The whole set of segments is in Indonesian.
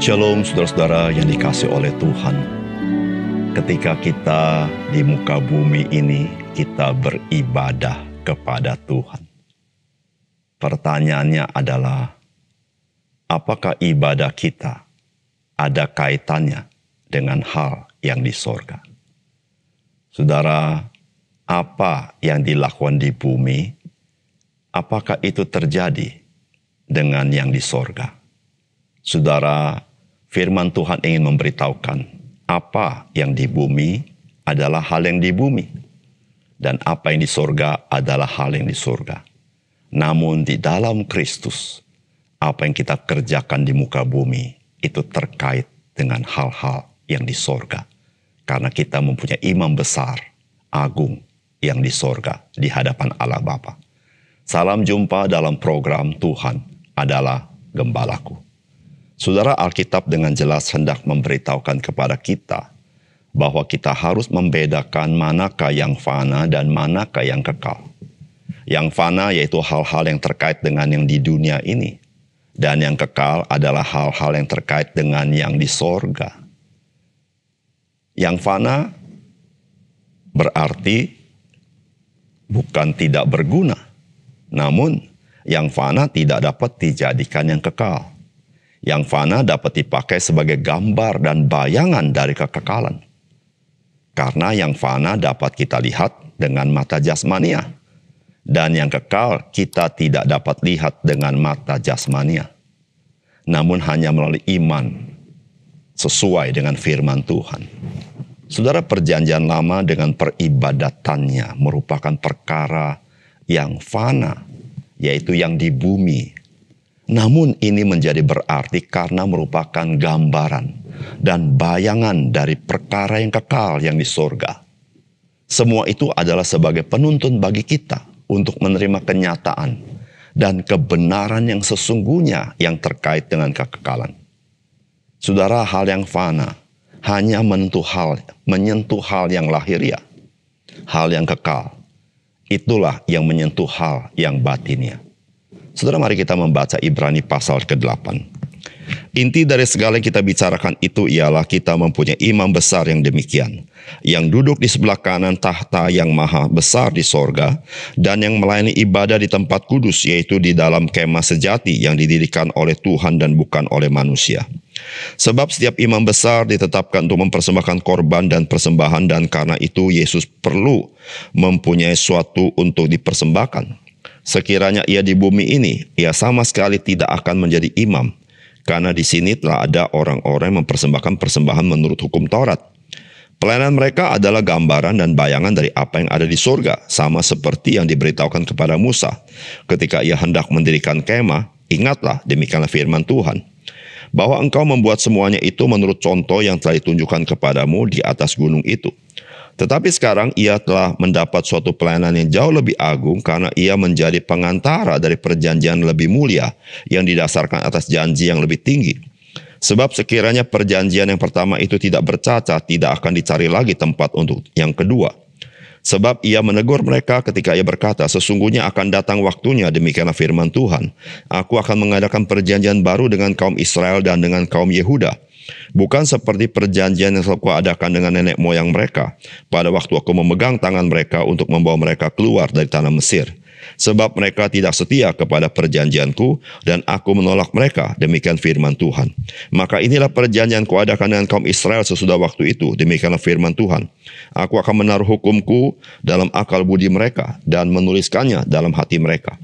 Shalom saudara-saudara yang dikasihi oleh Tuhan. Ketika kita di muka bumi ini, kita beribadah kepada Tuhan. Pertanyaannya adalah, apakah ibadah kita ada kaitannya dengan hal yang di sorga? Saudara, apa yang dilakukan di bumi, apakah itu terjadi dengan yang di sorga? Saudara, firman Tuhan ingin memberitahukan apa yang di bumi adalah hal yang di bumi. Dan apa yang di sorga adalah hal yang di sorga. Namun di dalam Kristus, apa yang kita kerjakan di muka bumi itu terkait dengan hal-hal yang di sorga. Karena kita mempunyai imam besar, agung, yang di sorga di hadapan Allah Bapa. Salam jumpa dalam program Tuhan adalah Gembalaku. Saudara, Alkitab dengan jelas hendak memberitahukan kepada kita bahwa kita harus membedakan manakah yang fana dan manakah yang kekal. Yang fana yaitu hal-hal yang terkait dengan yang di dunia ini. Dan yang kekal adalah hal-hal yang terkait dengan yang di sorga. Yang fana berarti bukan tidak berguna. Namun yang fana tidak dapat dijadikan yang kekal. Yang fana dapat dipakai sebagai gambar dan bayangan dari kekekalan. Karena yang fana dapat kita lihat dengan mata jasmania. Dan yang kekal kita tidak dapat lihat dengan mata jasmania. Namun hanya melalui iman sesuai dengan firman Tuhan. Saudara, perjanjian lama dengan peribadatannya merupakan perkara yang fana, yaitu yang di bumi. Namun ini menjadi berarti karena merupakan gambaran dan bayangan dari perkara yang kekal yang di sorga. Semua itu adalah sebagai penuntun bagi kita untuk menerima kenyataan dan kebenaran yang sesungguhnya yang terkait dengan kekekalan. Saudara, hal yang fana hanya menyentuh hal yang lahiriah. Hal yang kekal, itulah yang menyentuh hal yang batinnya. Saudara, mari kita membaca Ibrani pasal ke-8. Inti dari segala yang kita bicarakan itu ialah kita mempunyai imam besar yang demikian, yang duduk di sebelah kanan tahta yang maha besar di sorga, dan yang melayani ibadah di tempat kudus, yaitu di dalam kemah sejati yang didirikan oleh Tuhan dan bukan oleh manusia. Sebab setiap imam besar ditetapkan untuk mempersembahkan korban dan persembahan, dan karena itu Yesus perlu mempunyai suatu untuk dipersembahkan. Sekiranya ia di bumi ini, ia sama sekali tidak akan menjadi imam, karena di sini telah ada orang-orang yang mempersembahkan persembahan menurut hukum Taurat. Pelayanan mereka adalah gambaran dan bayangan dari apa yang ada di surga, sama seperti yang diberitahukan kepada Musa. Ketika ia hendak mendirikan kemah, ingatlah, demikianlah firman Tuhan, bahwa engkau membuat semuanya itu menurut contoh yang telah ditunjukkan kepadamu di atas gunung itu. Tetapi sekarang ia telah mendapat suatu pelayanan yang jauh lebih agung karena ia menjadi pengantara dari perjanjian lebih mulia yang didasarkan atas janji yang lebih tinggi. Sebab sekiranya perjanjian yang pertama itu tidak bercacat, tidak akan dicari lagi tempat untuk yang kedua. Sebab ia menegur mereka ketika ia berkata, sesungguhnya akan datang waktunya, demikianlah firman Tuhan, aku akan mengadakan perjanjian baru dengan kaum Israel dan dengan kaum Yehuda. Bukan seperti perjanjian yang telah kuadakan dengan nenek moyang mereka pada waktu aku memegang tangan mereka untuk membawa mereka keluar dari tanah Mesir. Sebab mereka tidak setia kepada perjanjianku dan aku menolak mereka, demikian firman Tuhan. Maka inilah perjanjian kuadakan dengan kaum Israel sesudah waktu itu, demikianlah firman Tuhan. Aku akan menaruh hukumku dalam akal budi mereka dan menuliskannya dalam hati mereka.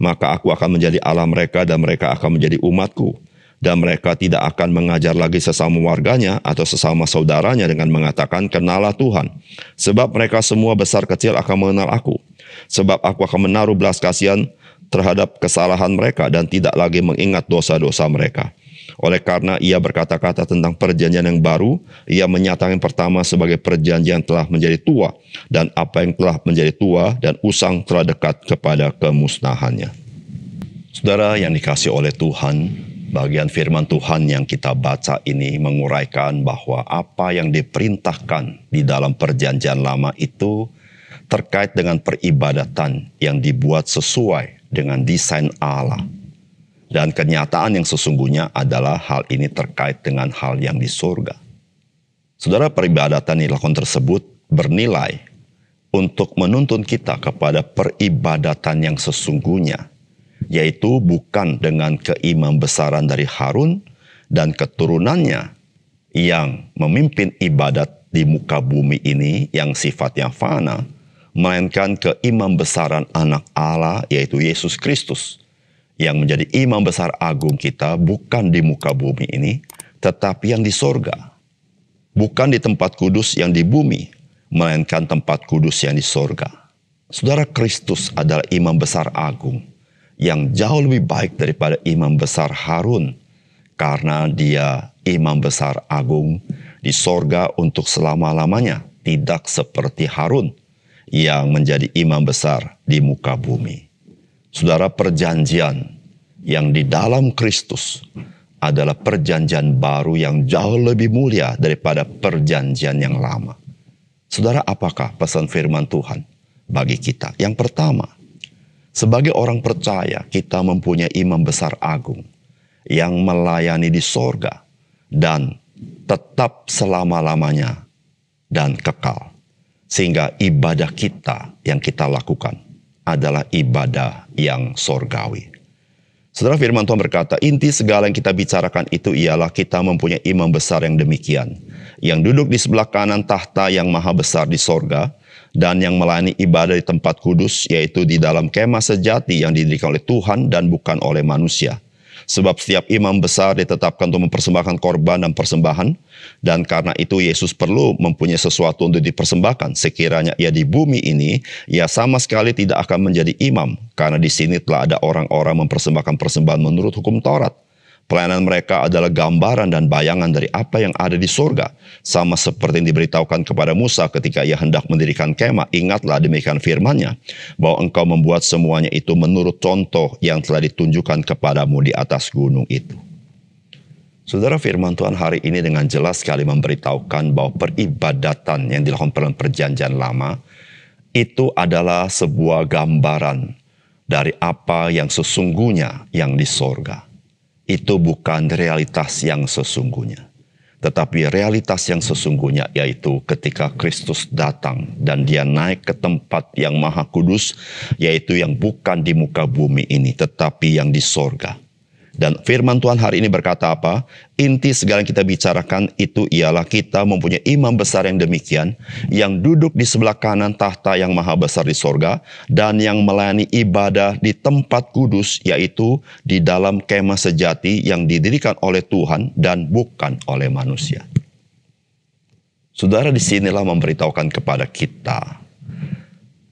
Maka aku akan menjadi Allah mereka dan mereka akan menjadi umatku. Dan mereka tidak akan mengajar lagi sesama warganya atau sesama saudaranya dengan mengatakan, kenalah Tuhan. Sebab mereka semua besar kecil akan mengenal aku. Sebab aku akan menaruh belas kasihan terhadap kesalahan mereka dan tidak lagi mengingat dosa-dosa mereka. Oleh karena ia berkata-kata tentang perjanjian yang baru, ia menyatakan pertama sebagai perjanjian telah menjadi tua, dan apa yang telah menjadi tua dan usang telah dekat kepada kemusnahannya. Saudara yang dikasihi oleh Tuhan, bagian firman Tuhan yang kita baca ini menguraikan bahwa apa yang diperintahkan di dalam perjanjian lama itu terkait dengan peribadatan yang dibuat sesuai dengan desain Allah. Dan kenyataan yang sesungguhnya adalah hal ini terkait dengan hal yang di surga. Saudara, peribadatan yang dilakukan tersebut bernilai untuk menuntun kita kepada peribadatan yang sesungguhnya, yaitu bukan dengan keimam besaran dari Harun dan keturunannya yang memimpin ibadat di muka bumi ini yang sifatnya fana, melainkan keimam besaran anak Allah, yaitu Yesus Kristus, yang menjadi imam besar agung kita bukan di muka bumi ini, tetapi yang di sorga. Bukan di tempat kudus yang di bumi, melainkan tempat kudus yang di sorga. Saudara, Kristus adalah imam besar agung yang jauh lebih baik daripada imam besar Harun, karena dia imam besar agung di sorga untuk selama-lamanya, tidak seperti Harun yang menjadi imam besar di muka bumi. Saudara, perjanjian yang di dalam Kristus adalah perjanjian baru yang jauh lebih mulia daripada perjanjian yang lama. Saudara, apakah pesan firman Tuhan bagi kita? Yang pertama, sebagai orang percaya, kita mempunyai imam besar agung yang melayani di sorga dan tetap selama-lamanya dan kekal. Sehingga ibadah kita yang kita lakukan adalah ibadah yang sorgawi. Saudara, firman Tuhan berkata, inti segala yang kita bicarakan itu ialah kita mempunyai imam besar yang demikian, yang duduk di sebelah kanan tahta yang maha besar di sorga, dan yang melayani ibadah di tempat kudus, yaitu di dalam kemah sejati yang didirikan oleh Tuhan dan bukan oleh manusia. Sebab setiap imam besar ditetapkan untuk mempersembahkan korban dan persembahan, dan karena itu Yesus perlu mempunyai sesuatu untuk dipersembahkan. Sekiranya ia di bumi ini, ia sama sekali tidak akan menjadi imam, karena di sini telah ada orang-orang mempersembahkan persembahan menurut hukum Taurat. Pelayanan mereka adalah gambaran dan bayangan dari apa yang ada di surga. Sama seperti yang diberitahukan kepada Musa ketika ia hendak mendirikan kemah. Ingatlah demikian firman-Nya, bahwa engkau membuat semuanya itu menurut contoh yang telah ditunjukkan kepadamu di atas gunung itu. Saudara, firman Tuhan hari ini dengan jelas sekali memberitahukan bahwa peribadatan yang dilakukan dalam perjanjian lama itu adalah sebuah gambaran dari apa yang sesungguhnya yang di surga. Itu bukan realitas yang sesungguhnya. Tetapi realitas yang sesungguhnya yaitu ketika Kristus datang dan dia naik ke tempat yang maha kudus, yaitu yang bukan di muka bumi ini, tetapi yang di sorga. Dan firman Tuhan hari ini berkata apa? Inti segala yang kita bicarakan itu ialah kita mempunyai imam besar yang demikian, yang duduk di sebelah kanan tahta yang maha besar di sorga, dan yang melayani ibadah di tempat kudus, yaitu di dalam kemah sejati yang didirikan oleh Tuhan dan bukan oleh manusia. Saudara, disinilah memberitahukan kepada kita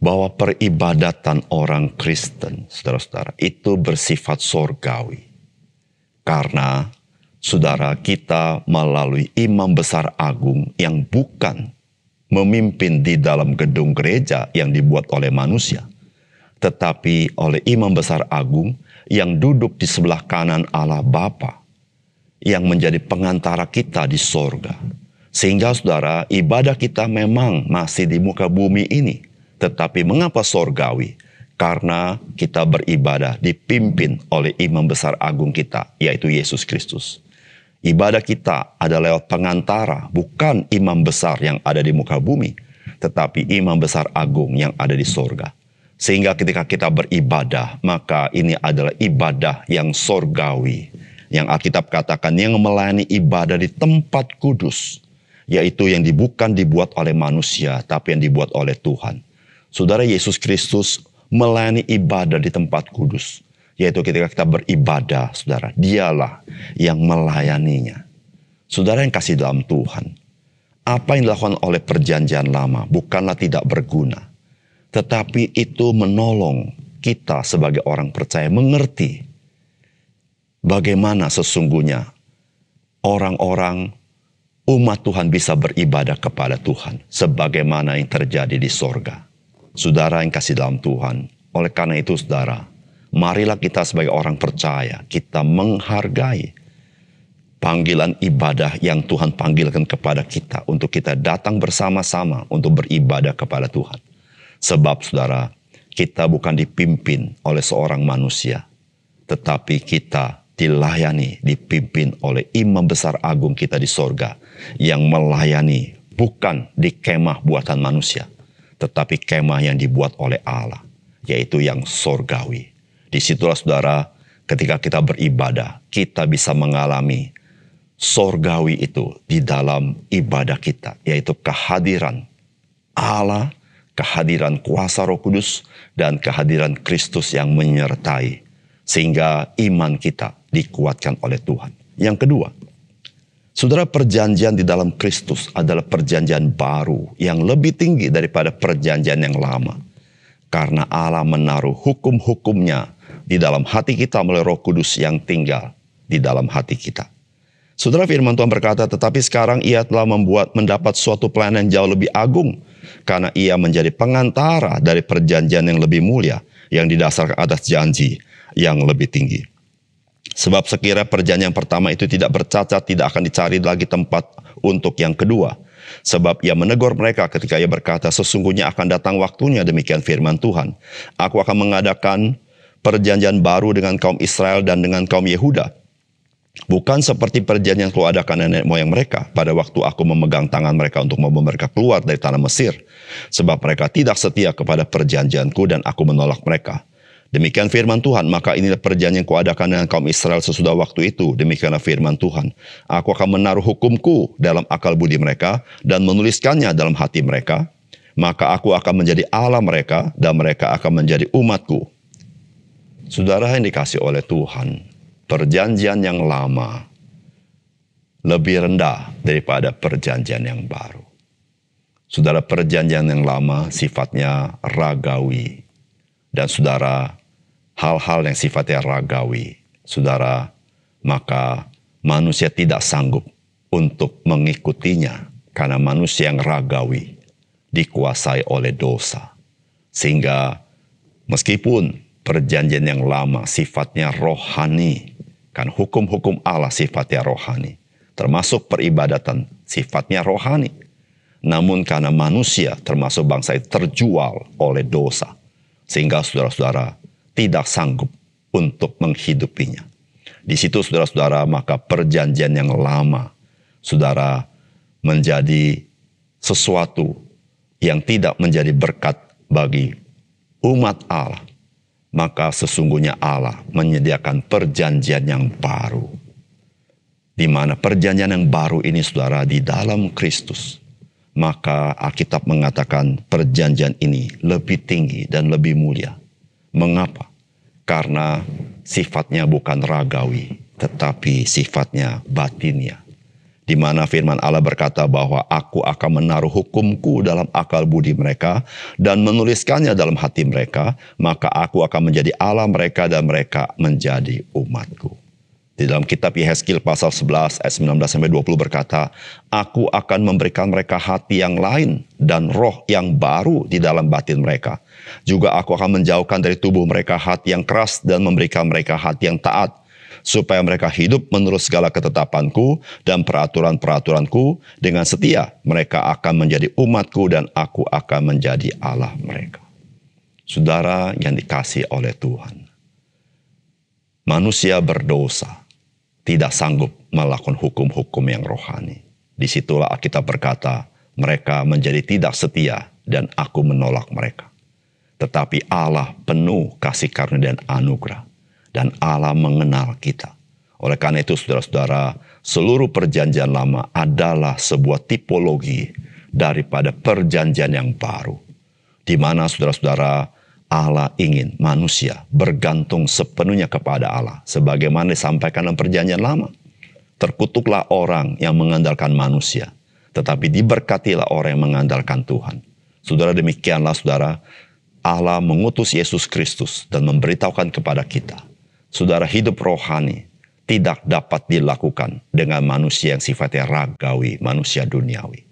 bahwa peribadatan orang Kristen, saudara-saudara, itu bersifat sorgawi. Karena, saudara, kita melalui imam besar agung yang bukan memimpin di dalam gedung gereja yang dibuat oleh manusia, tetapi oleh imam besar agung yang duduk di sebelah kanan Allah Bapa, yang menjadi pengantara kita di sorga. Sehingga, saudara, ibadah kita memang masih di muka bumi ini, tetapi mengapa sorgawi? Karena kita beribadah dipimpin oleh imam besar agung kita, yaitu Yesus Kristus. Ibadah kita adalah lewat pengantara, bukan imam besar yang ada di muka bumi, tetapi imam besar agung yang ada di sorga. Sehingga ketika kita beribadah, maka ini adalah ibadah yang sorgawi. Yang Alkitab katakan, yang melayani ibadah di tempat kudus, yaitu yang bukan dibuat oleh manusia, tapi yang dibuat oleh Tuhan. Saudara, Yesus Kristus melayani ibadah di tempat kudus, yaitu ketika kita beribadah, saudara, dialah yang melayaninya. Saudara yang kasih dalam Tuhan, apa yang dilakukan oleh perjanjian lama bukanlah tidak berguna, tetapi itu menolong kita sebagai orang percaya mengerti bagaimana sesungguhnya orang-orang umat Tuhan bisa beribadah kepada Tuhan, sebagaimana yang terjadi di sorga. Saudara yang kasih dalam Tuhan, oleh karena itu saudara, marilah kita sebagai orang percaya, kita menghargai panggilan ibadah yang Tuhan panggilkan kepada kita, untuk kita datang bersama-sama untuk beribadah kepada Tuhan. Sebab saudara, kita bukan dipimpin oleh seorang manusia, tetapi kita dilayani, dipimpin oleh imam besar agung kita di sorga, yang melayani bukan di kemah buatan manusia, tetapi kemah yang dibuat oleh Allah, yaitu yang sorgawi. Disitulah saudara, ketika kita beribadah, kita bisa mengalami sorgawi itu di dalam ibadah kita, yaitu kehadiran Allah, kehadiran kuasa Roh Kudus, dan kehadiran Kristus yang menyertai, sehingga iman kita dikuatkan oleh Tuhan. Yang kedua, saudara, perjanjian di dalam Kristus adalah perjanjian baru yang lebih tinggi daripada perjanjian yang lama. Karena Allah menaruh hukum-hukumnya di dalam hati kita melalui Roh Kudus yang tinggal di dalam hati kita. Saudara, firman Tuhan berkata, tetapi sekarang ia telah mendapat suatu pelayanan jauh lebih agung, karena ia menjadi pengantara dari perjanjian yang lebih mulia, yang didasarkan atas janji yang lebih tinggi. Sebab sekira perjanjian yang pertama itu tidak bercacat, tidak akan dicari lagi tempat untuk yang kedua. Sebab ia menegur mereka ketika ia berkata, sesungguhnya akan datang waktunya, demikian firman Tuhan, aku akan mengadakan perjanjian baru dengan kaum Israel dan dengan kaum Yehuda. Bukan seperti perjanjian yang kuadakan nenek moyang mereka pada waktu aku memegang tangan mereka untuk membawa mereka keluar dari tanah Mesir. Sebab mereka tidak setia kepada perjanjianku dan aku menolak mereka. Demikian firman Tuhan, maka inilah perjanjian yang kuadakan dengan kaum Israel sesudah waktu itu. Demikianlah firman Tuhan, aku akan menaruh hukumku dalam akal budi mereka dan menuliskannya dalam hati mereka. Maka aku akan menjadi Allah mereka dan mereka akan menjadi umatku. Saudara yang dikasih oleh Tuhan, perjanjian yang lama lebih rendah daripada perjanjian yang baru. Saudara, perjanjian yang lama sifatnya ragawi. Dan saudara, hal-hal yang sifatnya ragawi, saudara, maka manusia tidak sanggup untuk mengikutinya. Karena manusia yang ragawi dikuasai oleh dosa. Sehingga meskipun perjanjian yang lama sifatnya rohani, kan hukum-hukum Allah sifatnya rohani, termasuk peribadatan sifatnya rohani. Namun karena manusia termasuk bangsa itu terjual oleh dosa, sehingga saudara-saudara tidak sanggup untuk menghidupinya. Di situ saudara-saudara, maka perjanjian yang lama, saudara, menjadi sesuatu yang tidak menjadi berkat bagi umat Allah. Maka sesungguhnya Allah menyediakan perjanjian yang baru. Di mana perjanjian yang baru ini, saudara, di dalam Kristus. Maka Alkitab mengatakan perjanjian ini lebih tinggi dan lebih mulia. Mengapa? Karena sifatnya bukan ragawi, tetapi sifatnya batinia. Di mana firman Allah berkata bahwa aku akan menaruh hukumku dalam akal budi mereka dan menuliskannya dalam hati mereka, maka aku akan menjadi Allah mereka dan mereka menjadi umatku. Di dalam kitab Yehezkiel pasal 11 ayat 19-20 berkata, aku akan memberikan mereka hati yang lain dan roh yang baru di dalam batin mereka. Juga aku akan menjauhkan dari tubuh mereka hati yang keras dan memberikan mereka hati yang taat, supaya mereka hidup menurut segala ketetapanku dan peraturan-peraturanku. Dengan setia mereka akan menjadi umatku dan aku akan menjadi Allah mereka. Saudara yang dikasihi oleh Tuhan, manusia berdosa tidak sanggup melakukan hukum-hukum yang rohani. Disitulah Alkitab berkata, mereka menjadi tidak setia dan aku menolak mereka. Tetapi Allah penuh kasih karunia dan anugerah. Dan Allah mengenal kita. Oleh karena itu saudara-saudara, seluruh perjanjian lama adalah sebuah tipologi daripada perjanjian yang baru. Di mana saudara-saudara, Allah ingin manusia bergantung sepenuhnya kepada Allah. Sebagaimana disampaikan dalam perjanjian lama. Terkutuklah orang yang mengandalkan manusia, tetapi diberkatilah orang yang mengandalkan Tuhan. Saudara, demikianlah saudara, Allah mengutus Yesus Kristus dan memberitahukan kepada kita, saudara, hidup rohani tidak dapat dilakukan dengan manusia yang sifatnya ragawi, manusia duniawi.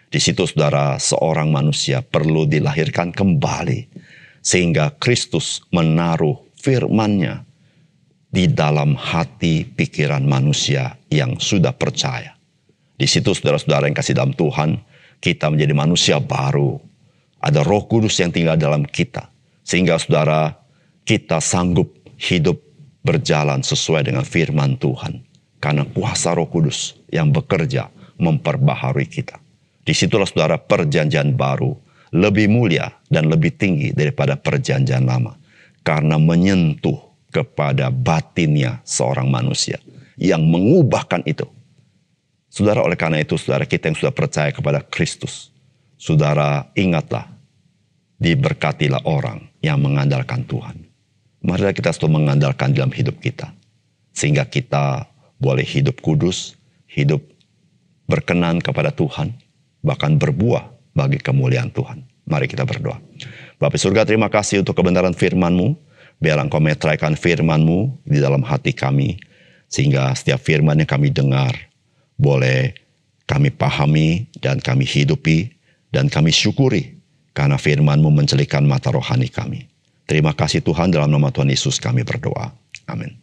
Di situ saudara, seorang manusia perlu dilahirkan kembali, sehingga Kristus menaruh firman-Nya di dalam hati pikiran manusia yang sudah percaya. Di situ saudara-saudara yang kasih dalam Tuhan, kita menjadi manusia baru. Ada Roh Kudus yang tinggal dalam kita. Sehingga saudara, kita sanggup hidup berjalan sesuai dengan firman Tuhan. Karena kuasa Roh Kudus yang bekerja memperbaharui kita. Disitulah saudara perjanjian baru lebih mulia dan lebih tinggi daripada perjanjian lama. Karena menyentuh kepada batinnya seorang manusia yang mengubahkan itu. Saudara, oleh karena itu saudara kita yang sudah percaya kepada Kristus, saudara ingatlah, diberkatilah orang yang mengandalkan Tuhan. Marilah kita selalu mengandalkan dalam hidup kita. Sehingga kita boleh hidup kudus, hidup berkenan kepada Tuhan, bahkan berbuah bagi kemuliaan Tuhan. Mari kita berdoa. Bapa surga, terima kasih untuk kebenaran firman-Mu. Biar Engkau meteraikan firman-Mu di dalam hati kami. Sehingga setiap firman yang kami dengar, boleh kami pahami dan kami hidupi dan kami syukuri. Karena firman-Mu mencelikan mata rohani kami. Terima kasih Tuhan, dalam nama Tuhan Yesus kami berdoa. Amin.